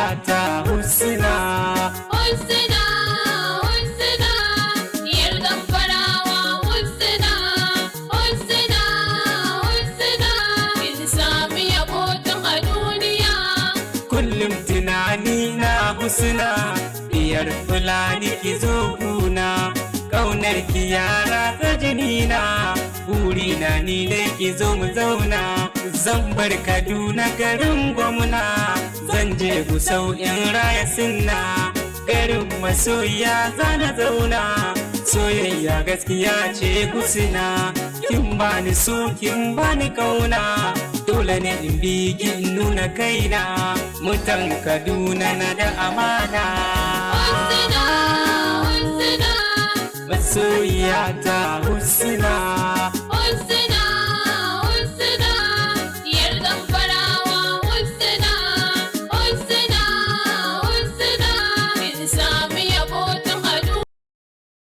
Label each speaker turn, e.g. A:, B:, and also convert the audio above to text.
A: masoyiyata Husna.
B: Husna, Husna, diyar Zamfarawa Husna, Husna, Husna, kin sami yabo tun a duniya.
A: Kullum tunani na Husna, diyar Fulani ki zo guna, ƙaunar ki yara ta jinina, burina ni dai ki zo mu zauna. Zan bar Kaduna garin gwamna, zan je Gusau in raya sunna, garin masoya zana zauna. Soyayya gaskiya ce Husna, kin bani so kin bani kauna, dole ne in bi in nuna kaina, mutan Kaduna na da amana.
B: Husna, Husna,
A: Masoyiyata Husna.
B: Husna.